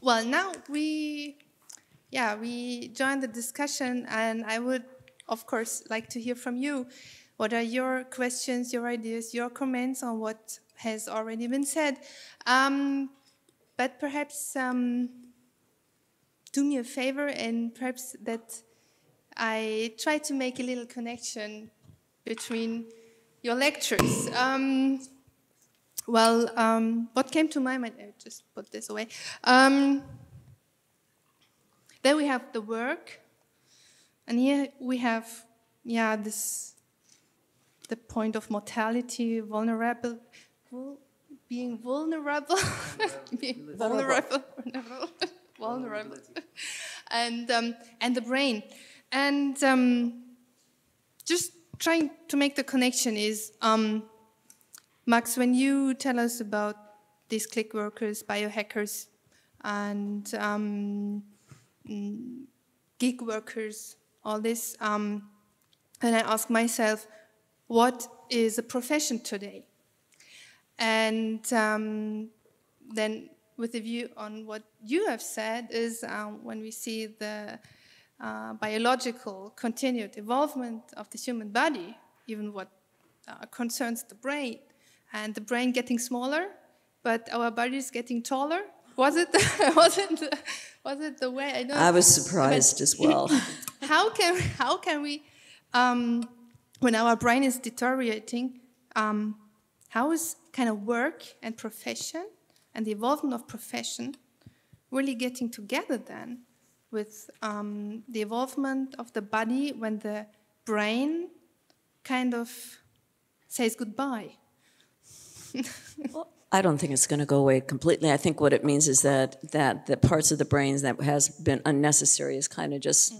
Well, now we joined the discussion, and I would, of course, like to hear from you. What are your questions, your ideas, your comments on what has already been said? But perhaps do me a favor, and perhaps that I try to make a little connection between your lectures. What came to my mind, I just put this away. Then we have the work, and here we have, the point of mortality, being vulnerable, and the brain, and just trying to make the connection is, Max, when you tell us about these click workers, biohackers, and gig workers, all this, and I ask myself, what is a profession today? And then with a view on what you have said is when we see the biological continued evolvement of the human body, even what concerns the brain, and the brain getting smaller, but our body is getting taller. Was it the way? I was surprised as well. How can we, when our brain is deteriorating, how is kind of work and profession and the involvement of profession really getting together then with the involvement of the body when the brain kind of says goodbye? Well, I don't think it's going to go away completely. I think what it means is that the parts of the brains that has been unnecessary is kind of just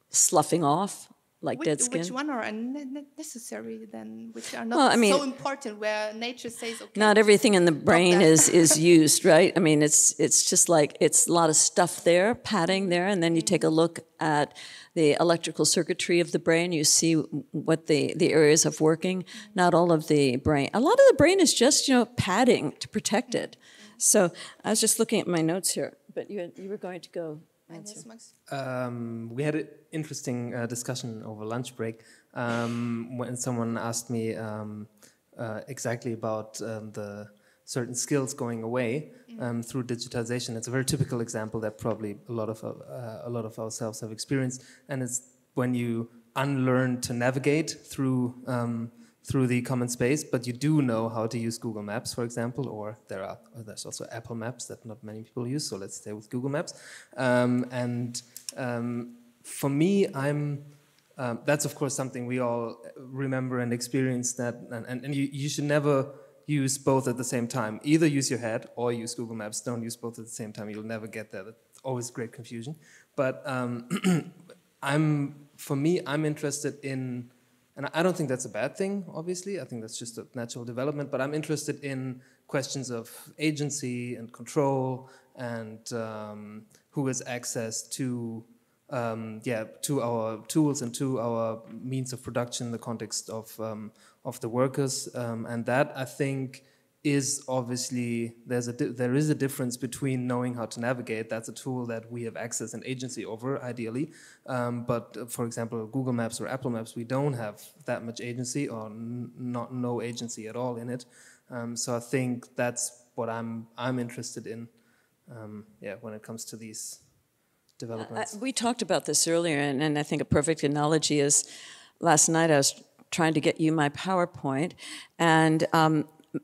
sloughing off like dead skin. Which one are unnecessary then, which are not so important, where nature says, okay. Not everything in the brain is used, right? I mean, it's just like, it's a lot of stuff there, padding there, and then you take a look at the electrical circuitry of the brain, you see what the areas of working. Not all of the brain. A lot of the brain is just, padding to protect it. So I was just looking at my notes here, but you were going to go answer. We had an interesting discussion over lunch break when someone asked me exactly about the certain skills going away through digitization. It's a very typical example that probably a lot of ourselves have experienced, and it's when you unlearn to navigate through the common space, but you do know how to use Google Maps, for example, or there's also Apple Maps that not many people use, so let's stay with Google Maps. For me, that's of course something we all remember and experience, that, and you should never use both at the same time. Either use your head or use Google Maps. Don't use both at the same time. You'll never get there. That's always great confusion. But I'm interested in, and I don't think that's a bad thing, obviously. I think that's just a natural development. But I'm interested in questions of agency and control and who has access to our tools and to our means of production in the context of the workers, and that I think is obviously there is a difference between knowing how to navigate. That's a tool that we have access and agency over, ideally. But for example, Google Maps or Apple Maps, we don't have that much agency or no agency at all in it. So I think that's what I'm interested in. When it comes to these developments. We talked about this earlier, and I think a perfect analogy is last night I was trying to get you my PowerPoint, and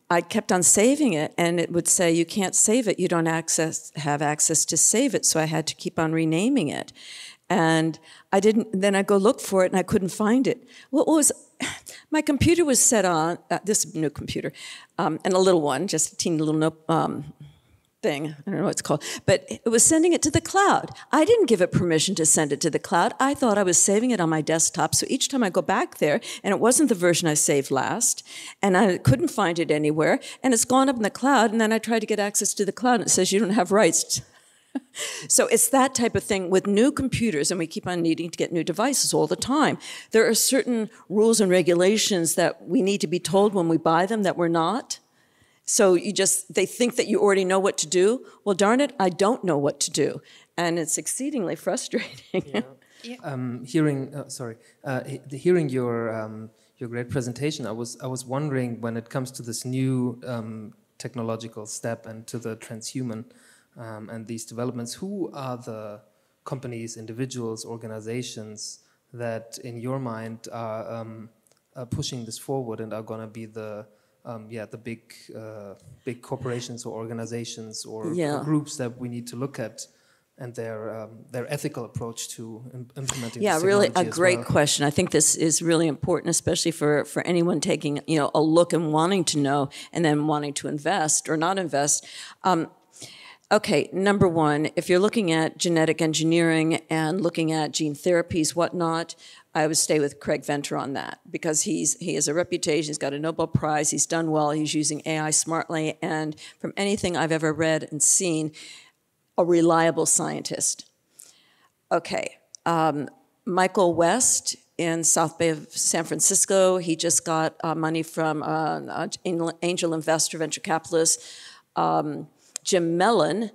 I kept on saving it, and it would say, you can't save it, you don't have access to save it, so I had to keep on renaming it. And I didn't, then I go look for it, and I couldn't find it. My computer was set on, this new computer, and a little one, just a teeny little thing, I don't know what it's called, but it was sending it to the cloud. I didn't give it permission to send it to the cloud. I thought I was saving it on my desktop, so each time I go back there, and it wasn't the version I saved last, and I couldn't find it anywhere, and it's gone up in the cloud, and then I tried to get access to the cloud, and it says you don't have rights. So it's that type of thing with new computers, and we keep on needing to get new devices all the time. There are certain rules and regulations that we need to be told when we buy them that we're not. So they think that you already know what to do. Well, darn it, I don't know what to do. And it's exceedingly frustrating. Yeah. Hearing your great presentation, I was wondering, when it comes to this new technological step and to the transhuman and these developments, who are the companies, individuals, organizations that, in your mind, are pushing this forward and are going to be the big corporations or organizations or groups that we need to look at, and their ethical approach to implementing this technology? Really a great question. I think this is really important, especially for anyone taking a look and wanting to know and then wanting to invest or not invest. Okay, number one, if you're looking at genetic engineering and looking at gene therapies, whatnot, I would stay with Craig Venter on that, because he has a reputation, he's got a Nobel Prize, he's done well, he's using AI smartly, and from anything I've ever read and seen, a reliable scientist. Okay, Michael West in South Bay of San Francisco, he just got money from an angel investor, venture capitalist, Jim Mellon,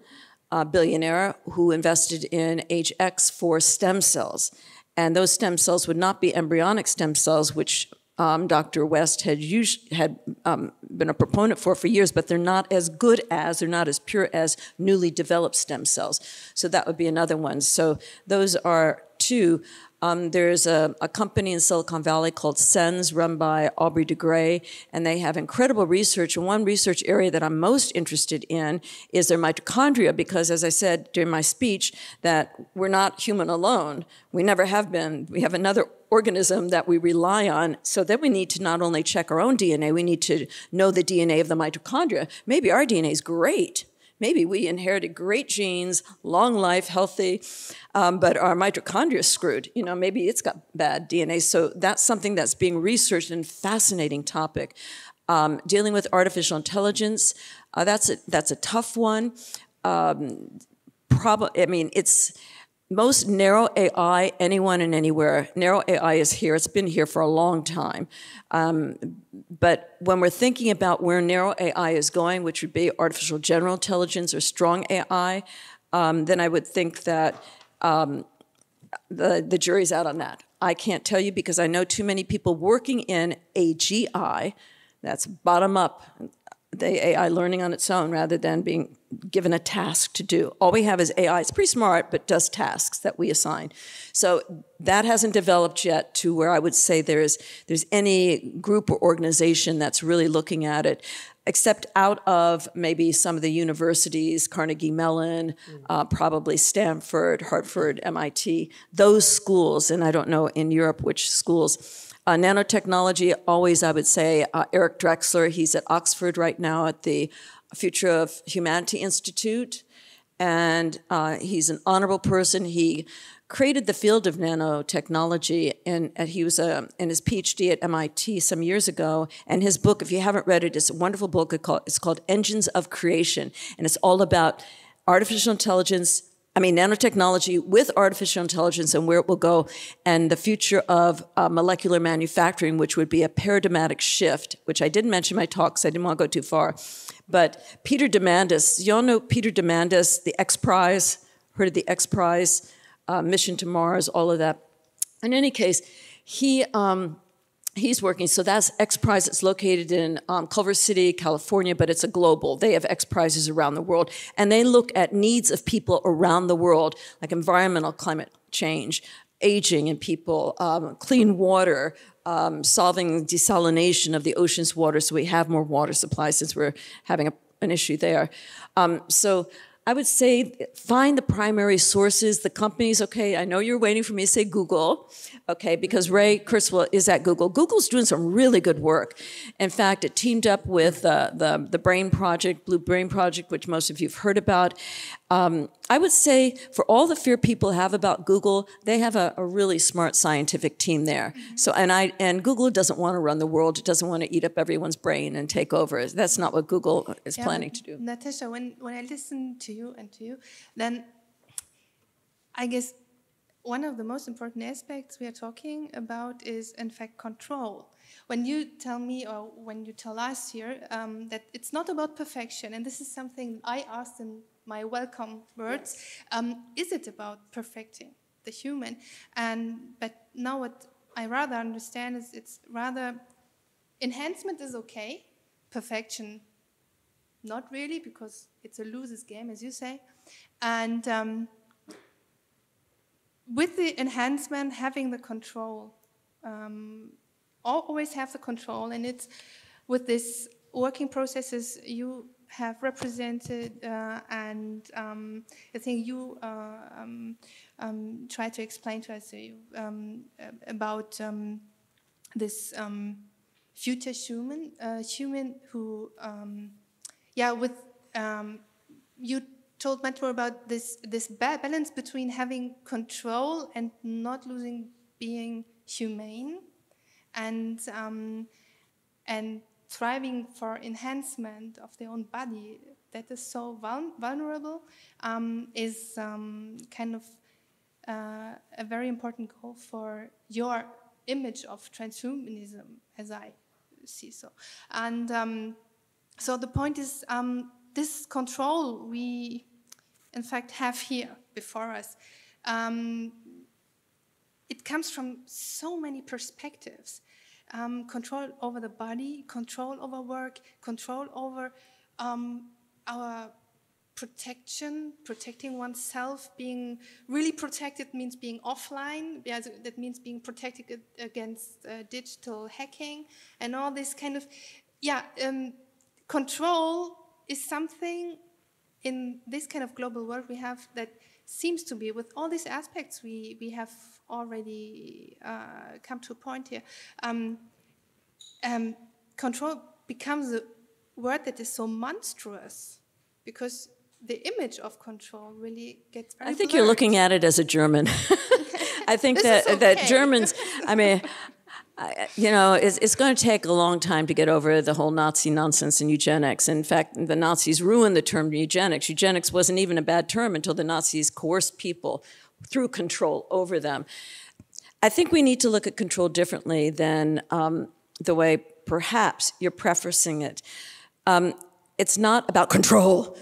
a billionaire, who invested in HX for stem cells. And those stem cells would not be embryonic stem cells, which Dr. West had been a proponent for years, but they're not as good as, they're not as pure as newly developed stem cells. So that would be another one. So those are two. There's a company in Silicon Valley called SENS, run by Aubrey de Grey, and they have incredible research. And one research area that I'm most interested in is their mitochondria, because, as I said during my speech, that we're not human alone. We never have been. We have another organism that we rely on, so then we need to not only check our own DNA, we need to know the DNA of the mitochondria. Maybe our DNA is great. Maybe we inherited great genes, long life, healthy, but our mitochondria is screwed. Maybe it's got bad DNA. So that's something that's being researched, and fascinating topic. Dealing with artificial intelligence, that's a tough one. It's most narrow AI, anyone and anywhere. Narrow AI is here. It's been here for a long time. But when we're thinking about where narrow AI is going, which would be artificial general intelligence or strong AI, then I would think that the jury's out on that. I can't tell you, because I know too many people working in AGI, that's bottom up, the AI learning on its own rather than being given a task to do. All we have is AI. It's pretty smart, but does tasks that we assign. So that hasn't developed yet to where I would say there's any group or organization that's really looking at it, except out of maybe some of the universities, Carnegie Mellon, probably Stanford, Harvard, MIT, those schools, and I don't know in Europe which schools. Nanotechnology, always I would say Eric Drexler, he's at Oxford right now at the Future of Humanity Institute, and he's an honorable person. He created the field of nanotechnology, and he was in his PhD at MIT some years ago, and his book, if you haven't read it, it's a wonderful book. It's called Engines of Creation, and it's all about artificial intelligence, nanotechnology with artificial intelligence and where it will go, and the future of molecular manufacturing, which would be a paradigmatic shift, which I didn't mention in my talk because I didn't want to go too far. But Peter Diamandis, y'all know Peter Diamandis, the X Prize, heard of the X Prize, Mission to Mars, all of that. In any case, he's working, so that's X Prize. It's located in Culver City, California, but it's a global. They have X Prizes around the world, and they look at needs of people around the world, like environmental climate change, aging in people, clean water, solving desalination of the ocean's water so we have more water supply since we're having an issue there. So I would say find the primary sources, the companies. Okay, I know you're waiting for me to say Google, okay, because Ray Kurzweil is at Google. Google's doing some really good work. In fact, it teamed up with the Brain Project, Blue Brain Project, which most of you have heard about. I would say for all the fear people have about Google, they have a really smart scientific team there. So and Google doesn't want to run the world. It doesn't want to eat up everyone's brain and take over. That's not what Google is planning to do. Natasha, when I listen to you, then I guess one of the most important aspects we are talking about is, in fact, control. When you tell me, or when you tell us here, that it's not about perfection, and this is something I asked in my welcome words, is it about perfecting the human? But now what I rather understand is it's rather enhancement is okay, perfection not really, because it's a loser's game, as you say. And with the enhancement, having the control, always have the control, and it's with this working processes you have represented, and I think you try to explain to us about this future human who, you told much more about this balance between having control and not losing being humane, and striving for enhancement of their own body that is so vulnerable, is kind of a very important goal for your image of transhumanism, as I see so. And so the point is, this control we, in fact, have here before us, it comes from so many perspectives. Control over the body, control over work, control over our protecting oneself. Being really protected means being offline. That means being protected against digital hacking and all this kind of, control is something in this kind of global world we have that seems to be, with all these aspects we have already come to a point here, control becomes a word that is so monstrous, because the image of control really gets very I think blurred. you're looking at it as a German. I think that Germans, I mean, it's going to take a long time to get over the whole Nazi nonsense in eugenics. In fact, the Nazis ruined the term eugenics. Eugenics wasn't even a bad term until the Nazis coerced people through control over them. I think we need to look at control differently than the way perhaps you're prefacing it. It's not about control.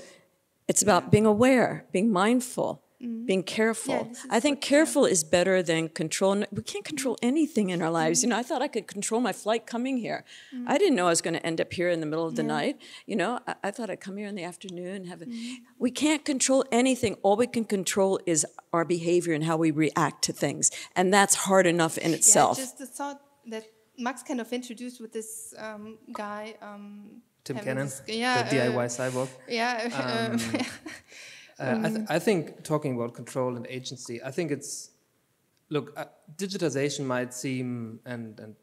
It's about being aware, being mindful, being careful. Yeah, I think careful is better than control. We can't control anything in our lives. I thought I could control my flight coming here. I didn't know I was going to end up here in the middle of the night. I thought I'd come here in the afternoon. We can't control anything. All we can control is our behavior and how we react to things. And that's hard enough in itself. Just the thought that Max kind of introduced with this guy, Tim Cannon, the DIY cyborg. Yeah. I think talking about control and agency, I think it's, look, digitization might seem, and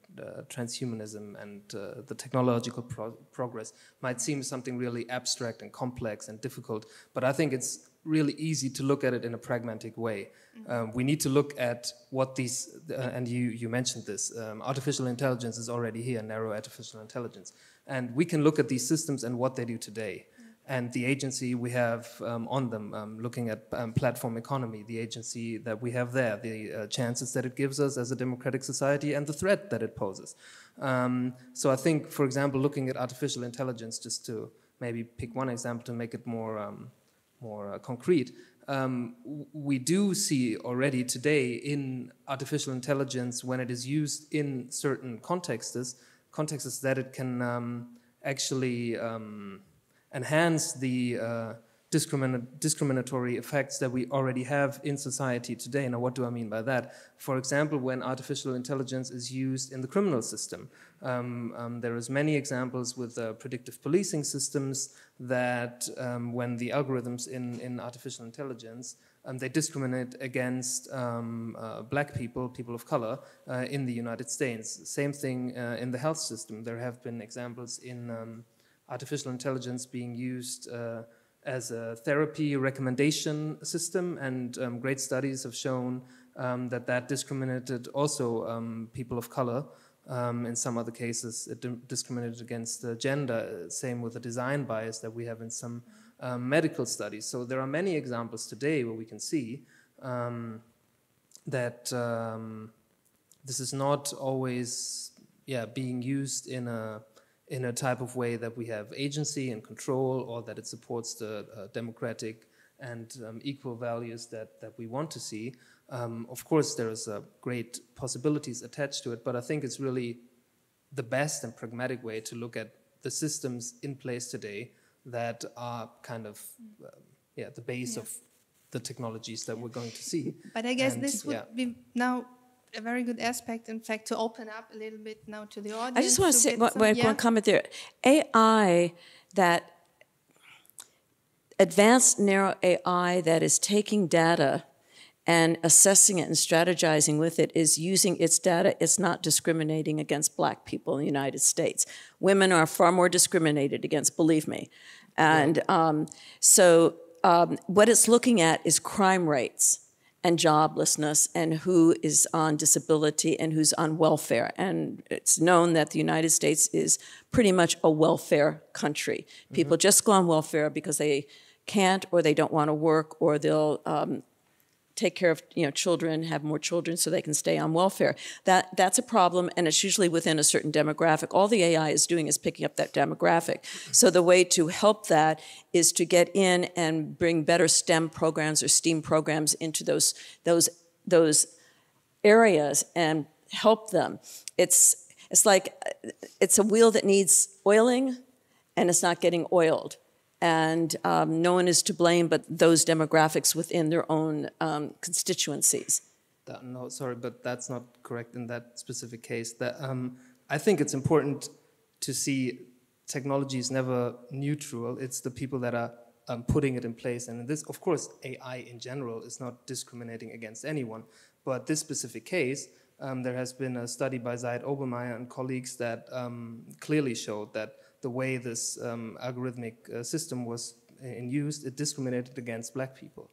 transhumanism and the technological progress might seem something really abstract and complex and difficult, but I think it's really easy to look at it in a pragmatic way. We need to look at what these, and you mentioned this, artificial intelligence is already here, narrow artificial intelligence. And we can look at these systems and what they do today. And the agency we have on them, looking at platform economy, the agency that we have there, the chances that it gives us as a democratic society, and the threat that it poses. So I think, for example, looking at artificial intelligence, just to maybe pick one example to make it more concrete, we do see already today in artificial intelligence, when it is used in certain contexts that it can actually enhance the discriminatory effects that we already have in society today. Now, what do I mean by that? For example, when artificial intelligence is used in the criminal system, there is many examples with predictive policing systems that when the algorithms in artificial intelligence, they discriminate against black people, people of color, in the United States. Same thing in the health system. There have been examples in artificial intelligence being used as a therapy recommendation system, and great studies have shown that discriminated also people of color. In some other cases, it discriminated against gender. Same with the design bias that we have in some medical studies. So there are many examples today where we can see that this is not always being used in a type of way that we have agency and control, or that it supports the democratic and equal values that we want to see. Of course, there is great possibilities attached to it, but I think it's really the best and pragmatic way to look at the systems in place today that are kind of the base of the technologies that we're going to see. But I guess this would be now a very good aspect, in fact, to open up a little bit now to the audience. I just want to say one comment there. AI, that advanced narrow AI that is taking data and assessing it and strategizing with it, is using its data. It's not discriminating against black people in the United States. Women are far more discriminated against, believe me. And what it's looking at is crime rates and joblessness and who is on disability and who's on welfare. And it's known that the United States is pretty much a welfare country. People just go on welfare because they can't, or they don't want to work, or they'll take care of children, have more children so they can stay on welfare. That's a problem, and it's usually within a certain demographic. All the AI is doing is picking up that demographic. So the way to help that is to get in and bring better STEM programs or STEAM programs into those areas and help them. It's like it's a wheel that needs oiling, and it's not getting oiled. And no one is to blame but those demographics within their own constituencies. No, sorry, but that's not correct in that specific case. I think it's important to see technology is never neutral. It's the people that are putting it in place. And this, of course, AI in general is not discriminating against anyone. But this specific case, there has been a study by Zaid Obermeier and colleagues that clearly showed that the way this algorithmic system was in use, it discriminated against black people.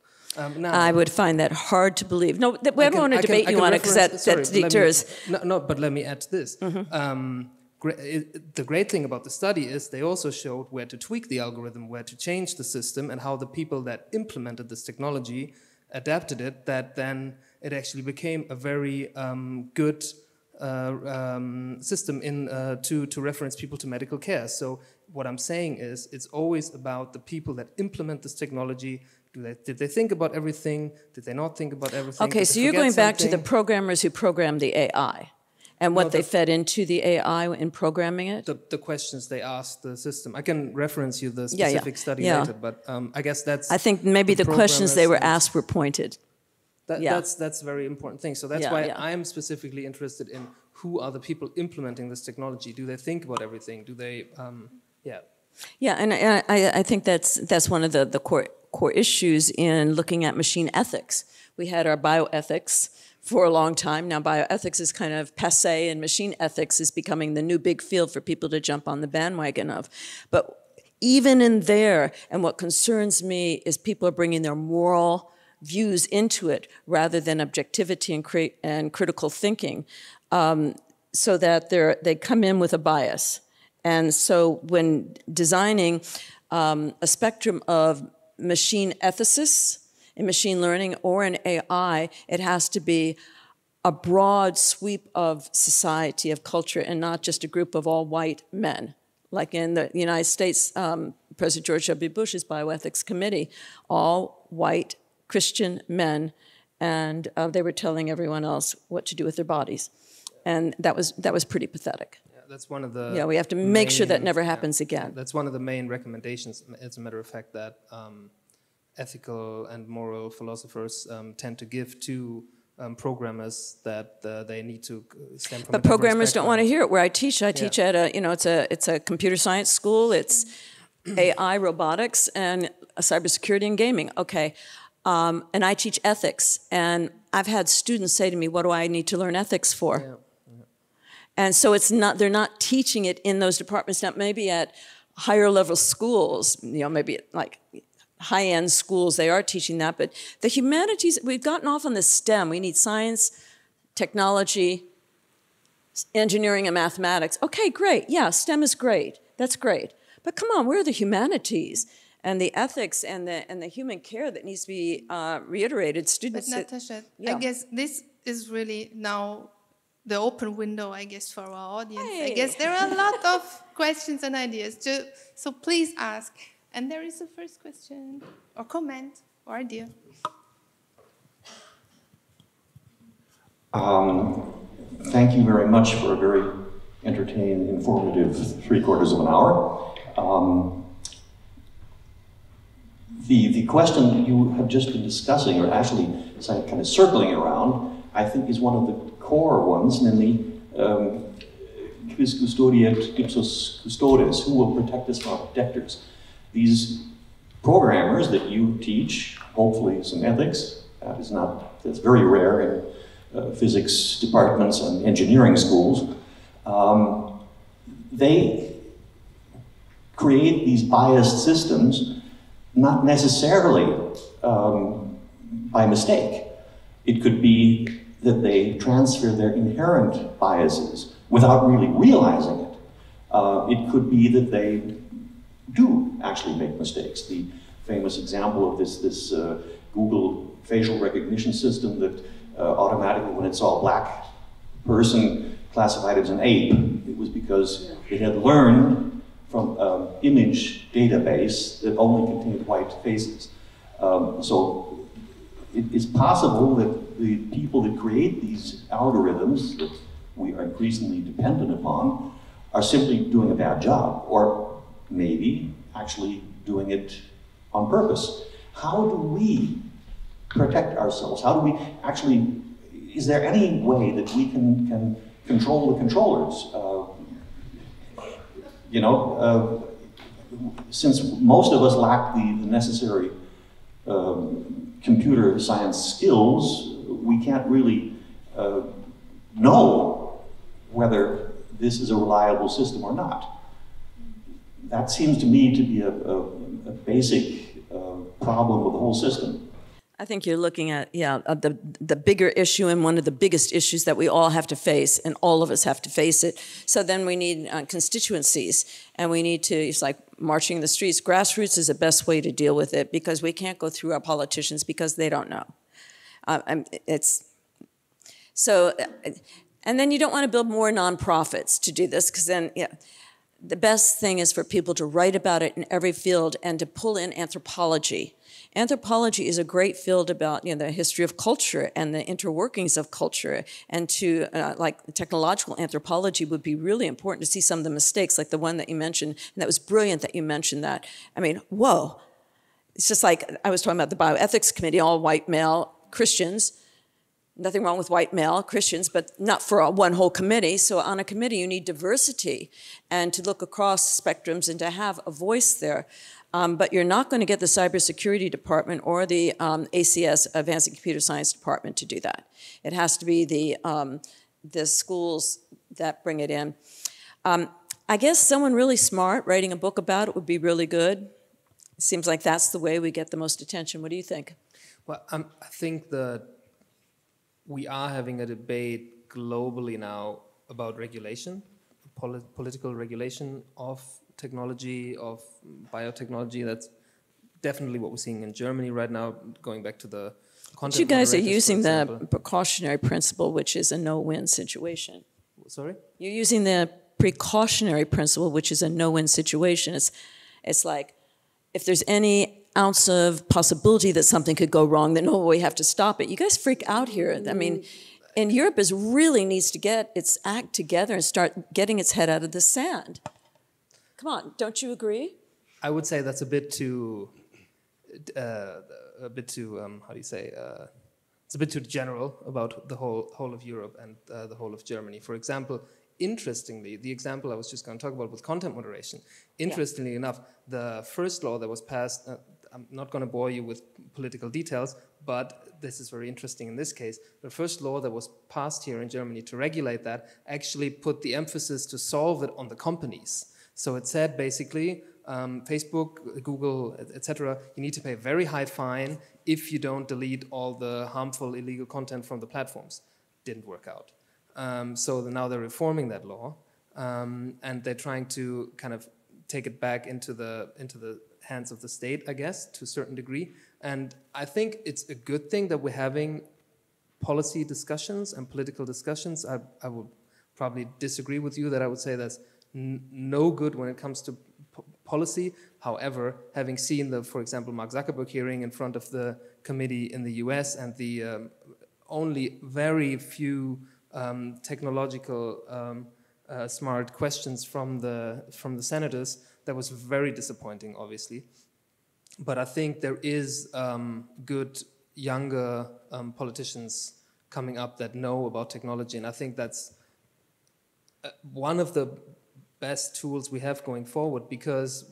Now, I would find that hard to believe. No, we don't want to debate you on it because that deters. But let me add to this. The great thing about the study is they also showed where to tweak the algorithm, where to change the system, and how the people that implemented this technology adapted it, that then it actually became a very good system to reference people to medical care. So what I'm saying is it's always about the people that implement this technology. Did they think about everything? Did they not think about everything? Okay, so you're going back to the programmers who programmed the AI and what they fed into the AI in programming it? The questions they asked the system. I can reference you the specific study later, but I guess that's... I think maybe the questions they were asked were pointed. That's a very important thing. So that's why I'm specifically interested in who are the people implementing this technology. Do they think about everything? Do they, Yeah, and I think that's one of the core issues in looking at machine ethics. We had our bioethics for a long time. Now bioethics is kind of passé, and machine ethics is becoming the new big field for people to jump on the bandwagon of. But even in there, and what concerns me is people are bringing their moral views into it rather than objectivity and critical thinking, so that they come in with a bias. And so when designing a spectrum of machine ethicists in machine learning or in AI, it has to be a broad sweep of society, of culture, and not just a group of all white men. Like in the United States, President George W. Bush's bioethics committee, all white Christian men, and they were telling everyone else what to do with their bodies. And that was pretty pathetic. That's one of the we have to make sure that never happens again. That's one of the main recommendations, as a matter of fact, that ethical and moral philosophers tend to give to programmers, that they need to stem from. But programmers don't want to hear it. Where I teach at a it's a computer science school. It's AI, robotics, and cybersecurity and gaming. Okay, and I teach ethics, and I've had students say to me, "What do I need to learn ethics for?" Yeah. And so they're not teaching it in those departments. Now, maybe at higher level schools, maybe at like high-end schools, they are teaching that. But the humanities, we've gotten off on the STEM. We need science, technology, engineering, and mathematics. Okay, great. Yeah, STEM is great. That's great. But come on, where are the humanities? and the ethics and the human care that needs to be reiterated. Students. But Natasha, yeah. I guess this is really now the open window, I guess, for our audience. Hey. I guess there are a lot of questions and ideas, so please ask. And there is a first question, or comment, or idea. Thank you very much for a very entertaining, informative 3/4 of an hour. The question you have just been discussing, or actually kind of circling around, I think is one of the core ones, namely, quis custodiet ipsos custodes, who will protect us from our protectors? These programmers that you teach, hopefully some ethics, that's very rare in physics departments and engineering schools, they create these biased systems not necessarily by mistake. It could be that they transfer their inherent biases without really realizing it. It could be that they do actually make mistakes. The famous example of this Google facial recognition system that automatically, when it saw a black person, classified as an ape. It was because it had learned from an image database that only contained white faces. So it's possible that the people that create these algorithms that we are increasingly dependent upon are simply doing a bad job, or maybe actually doing it on purpose. How do we protect ourselves? How do we actually, is there any way that we can control the controllers? Since most of us lack the necessary computer science skills, we can't really know whether this is a reliable system or not. That seems to me to be a basic problem with the whole system. I think you're looking at, the bigger issue and one of the biggest issues that we all have to face, and all of us have to face it. So then we need constituencies, and we need to, it's like marching the streets. Grassroots is the best way to deal with it, because we can't go through our politicians because they don't know. And then you don't want to build more nonprofits to do this, because then, the best thing is for people to write about it in every field and to pull in anthropology. Anthropology is a great field about the history of culture and the interworkings of culture, and to like technological anthropology would be really important to see some of the mistakes, like the one that you mentioned, and that was brilliant that you mentioned that. I mean, whoa. It's just like I was talking about the bioethics committee, all white male Christians. Nothing wrong with white male Christians, but not for one whole committee. So on a committee, you need diversity and to look across spectrums and to have a voice there. But you're not going to get the cybersecurity department or the ACS, Advanced Computer Science Department, to do that. It has to be the schools that bring it in. I guess someone really smart writing a book about it would be really good. It seems like that's the way we get the most attention. What do you think? Well, I think that we are having a debate globally now about regulation, political regulation of technology, of biotechnology. That's definitely what we're seeing in Germany right now, going back to the content. But you guys are using the precautionary principle, which is a no-win situation. Sorry? You're using the precautionary principle, which is a no-win situation. It's like, if there's any ounce of possibility that something could go wrong, then we have to stop it. You guys freak out here. I mean, and Europe really needs to get its act together and start getting its head out of the sand. Come on, don't you agree? I would say that's a bit too, how do you say, it's a bit too general about the whole of Europe and the whole of Germany. For example, interestingly, the example I was just going to talk about was content moderation. Interestingly enough, the first law that was passed, I'm not going to bore you with political details, but this is very interesting in this case. The first law that was passed here in Germany to regulate that actually put the emphasis to solve it on the companies. So it said basically, Facebook, Google, etc., you need to pay a very high fine if you don't delete all the harmful illegal content from the platforms. Didn't work out. So now they're reforming that law, and they're trying to kind of take it back into the hands of the state, I guess, to a certain degree. And I think it's a good thing that we're having policy discussions and political discussions. I would probably disagree with you that I would say that's no good when it comes to policy. However, having seen the, for example, Mark Zuckerberg hearing in front of the committee in the US and the only very few technological smart questions from the senators, that was very disappointing, obviously. But I think there is good younger politicians coming up that know about technology, and I think that's one of the best tools we have going forward, because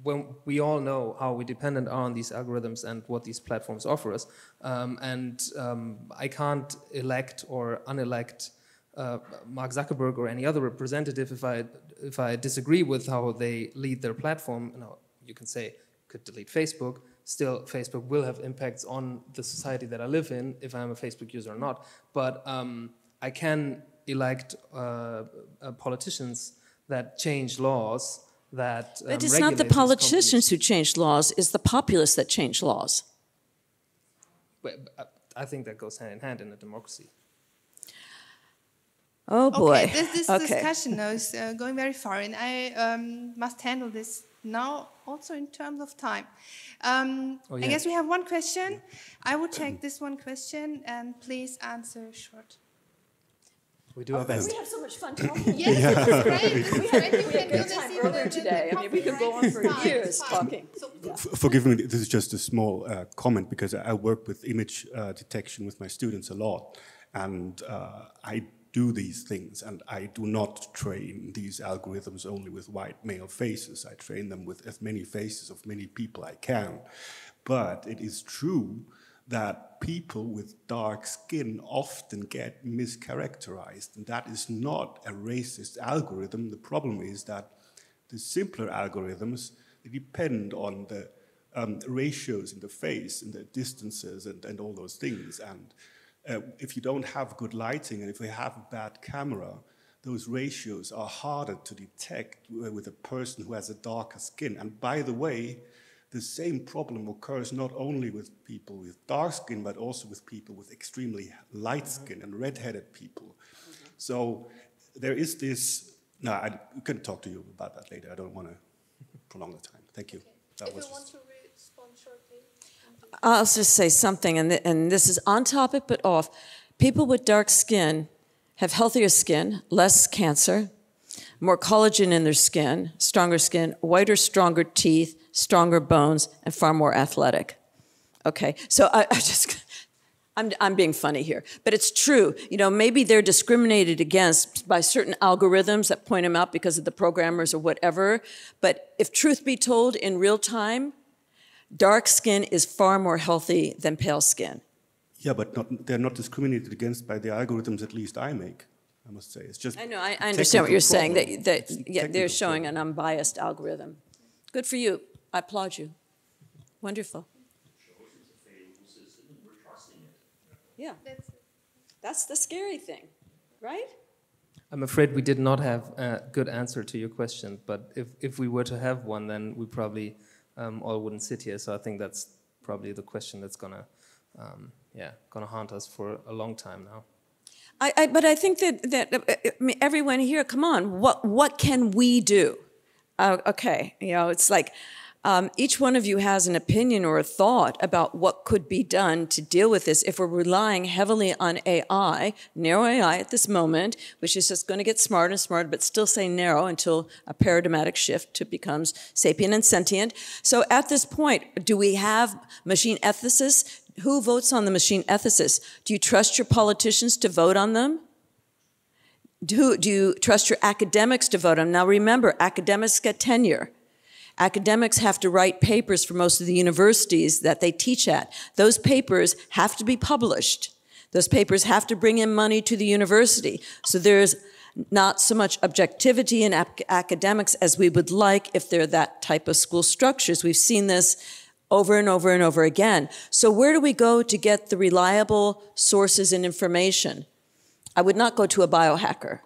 when we all know how we dependent are on these algorithms and what these platforms offer us, I can't elect or unelect Mark Zuckerberg or any other representative if I disagree with how they lead their platform. You can say could delete Facebook. Still, Facebook will have impacts on the society that I live in if I'm a Facebook user or not. But I can elect politicians that change laws that But it's not the politicians who change laws, it's the populace that change laws. But I think that goes hand in hand in a democracy. Oh boy. Okay, this discussion now is going very far, and I must handle this now also in terms of time. I guess we have one question. I would take this one question, and please answer short. We do our best. We have so much fun talking. Yes, this is great. This is great. You can do this time even earlier today. I mean, we could go on for years talking. Forgive me, this is just a small comment, because I work with image detection with my students a lot, and I do these things, and I do not train these algorithms only with white male faces. I train them with as many faces of many people I can. But it is true that people with dark skin often get mischaracterized, and that is not a racist algorithm. The problem is that the simpler algorithms, they depend on the ratios in the face and the distances and all those things. And if you don't have good lighting and if you have a bad camera, those ratios are harder to detect with a person who has a darker skin. And by the way, the same problem occurs not only with people with dark skin, but also with people with extremely light skin and red-headed people. So there is this. No, I can talk to you about that later. I don't want to prolong the time. Thank you. That was want to respond shortly. I'll just say something, and this is on topic but off. People with dark skin have healthier skin, less cancer, more collagen in their skin, whiter, stronger teeth, stronger bones, and far more athletic. Okay, so I'm being funny here, but it's true. You know, maybe they're discriminated against by certain algorithms that point them out because of the programmers or whatever, but if truth be told, in real time, dark skin is far more healthy than pale skin. Yeah, but they're not discriminated against by the algorithms, at least I make, I must say. It's just I know, I understand what you're saying, that they're showing problem. an unbiased algorithm. Good for you. I applaud you. Wonderful. Yeah, that's the scary thing, right? I'm afraid we did not have a good answer to your question, but if we were to have one, then we probably all wouldn't sit here. So I think that's probably the question that's gonna haunt us for a long time now. But I think that everyone here, come on, what can we do? Okay, you know, it's like each one of you has an opinion or a thought about what could be done to deal with this if we're relying heavily on AI, narrow AI at this moment, which is just going to get smarter and smarter, but still say narrow until a paradigmatic shift becomes sapient and sentient. So at this point, do we have machine ethicists? Who votes on the machine ethicists? Do you trust your politicians to vote on them? Do you trust your academics to vote on them? Now remember, academics get tenure. Academics have to write papers for most of the universities that they teach at. Those papers have to be published. Those papers have to bring in money to the university. So there's not so much objectivity in academics as we would like if they're that type of school structures. We've seen this over and over and over again. So where do we go to get the reliable sources and information? I would not go to a biohacker.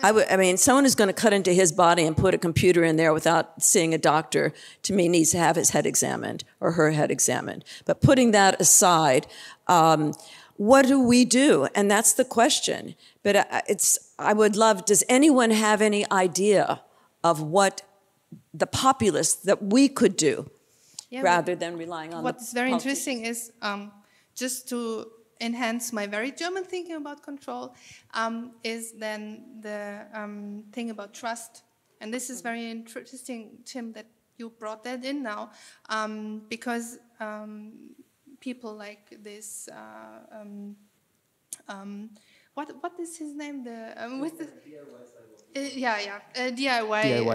I mean, someone who's going to cut into his body and put a computer in there without seeing a doctor, to me, needs to have his head examined or her head examined. But putting that aside, what do we do? And that's the question. But I would love, does anyone have any idea of what the populace that we could do rather than relying on what's very interesting is just to enhance my very German thinking about control is then the thing about trust. And this is very interesting, Tim, that you brought that in now, because people like this, what is his name? With the DIY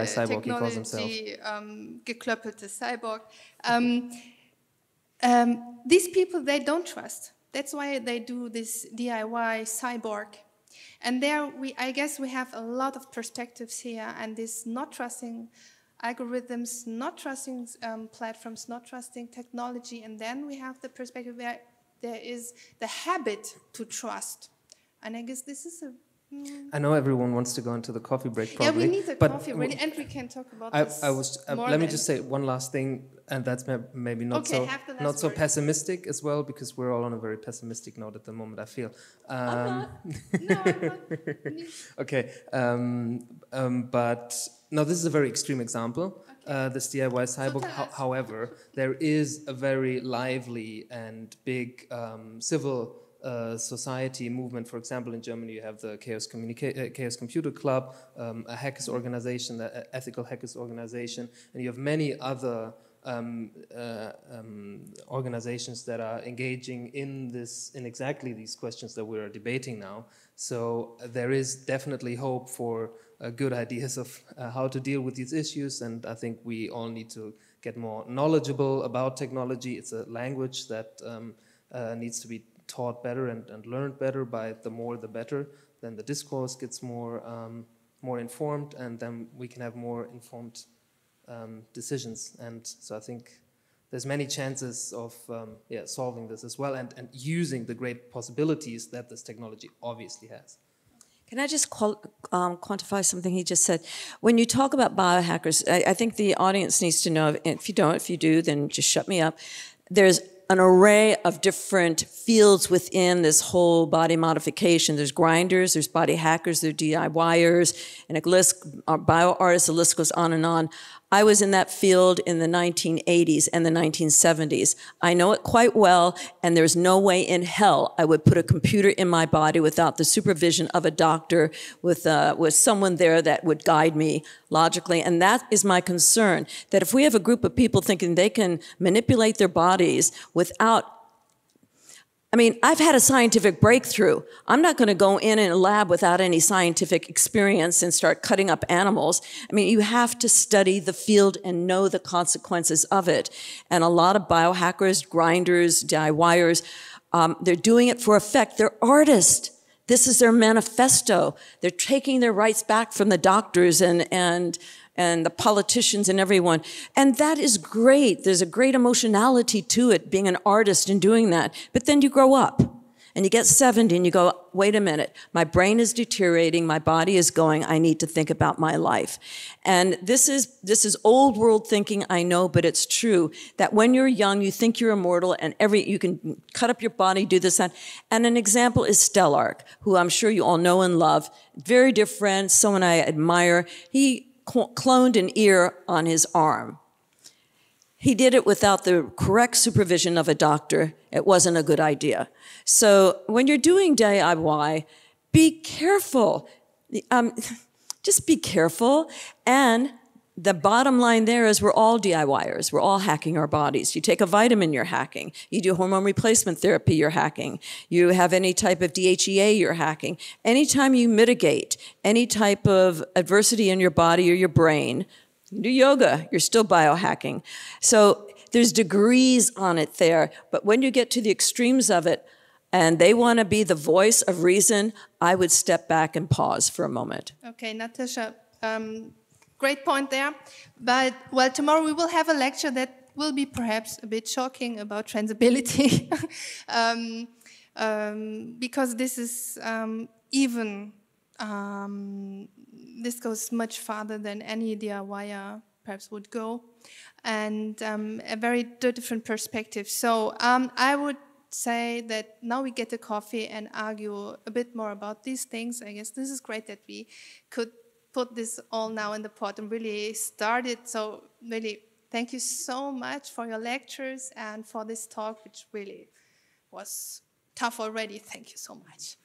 cyborg, he calls himself. Geklöppelte Cyborg. These people, they don't trust. That's why they do this DIY cyborg. And there, I guess we have a lot of perspectives here, and this not trusting algorithms, not trusting platforms, not trusting technology, and then we have the perspective where there is the habit to trust. And I guess this is a... I know everyone wants to go into the coffee break, probably. Yeah, we need a coffee break, and we can talk about this let me just say one last thing, and that's maybe not so pessimistic as well, because we're all on a very pessimistic note at the moment, I feel. I'm not. Okay, but no, this is a very extreme example. This DIY cyborg. However, there is a very lively and big civil society movement. For example, in Germany, you have the Chaos Computer Club, a hackers organization, the ethical hackers organization, and you have many other organizations that are engaging in exactly these questions that we're debating now. So there is definitely hope for good ideas of how to deal with these issues, and I think we all need to get more knowledgeable about technology. It's a language that needs to be taught better and learned better by the more the better. Then the discourse gets more informed, and then we can have more informed decisions. And so I think there's many chances of solving this as well, and using the great possibilities that this technology obviously has. Can I just quantify something he just said? When you talk about biohackers, I think the audience needs to know, if you do, then just shut me up. There's an array of different fields within this whole body modification. There's grinders, there's body hackers, there's DIYers, and a list, bio artists, the list goes on and on. I was in that field in the 1980s and the 1970s. I know it quite well, and there's no way in hell I would put a computer in my body without the supervision of a doctor with someone there that would guide me logically. And that is my concern, that if we have a group of people thinking they can manipulate their bodies without, I mean, I've had a scientific breakthrough. I'm not going to go in a lab without any scientific experience and start cutting up animals. I mean, you have to study the field and know the consequences of it. And a lot of biohackers, grinders, DIYers, they're doing it for effect. They're artists. This is their manifesto. They're taking their rights back from the doctors and the politicians and everyone. And that is great. There's a great emotionality to it, being an artist and doing that. But then you grow up and you get 70 and you go, wait a minute, my brain is deteriorating, my body is going, I need to think about my life. And this is old world thinking, I know, but it's true that when you're young, you think you're immortal and you can cut up your body, do this, that. And an example is Stellark, who I'm sure you all know and love. Very different, someone I admire. He cloned an ear on his arm. He did it without the correct supervision of a doctor. It wasn't a good idea. So when you're doing DIY, be careful. Just be careful. And the bottom line there is we're all DIYers. We're all hacking our bodies. You take a vitamin, you're hacking. You do hormone replacement therapy, you're hacking. You have any type of DHEA, you're hacking. Anytime you mitigate any type of adversity in your body or your brain, you do yoga, you're still biohacking. So there's degrees on it there. But when you get to the extremes of it, and they want to be the voice of reason, I would step back and pause for a moment. Okay, Natasha. Great point there. But, well, tomorrow we will have a lecture that will be perhaps a bit shocking about transability. Because this is even this goes much farther than any DIYer perhaps would go, and a very different perspective. So I would say that now we get a coffee and argue a bit more about these things. I guess this is great that we could put this all now in the pot and really start it. So really, thank you so much for your lectures and for this talk, which really was tough already. Thank you so much.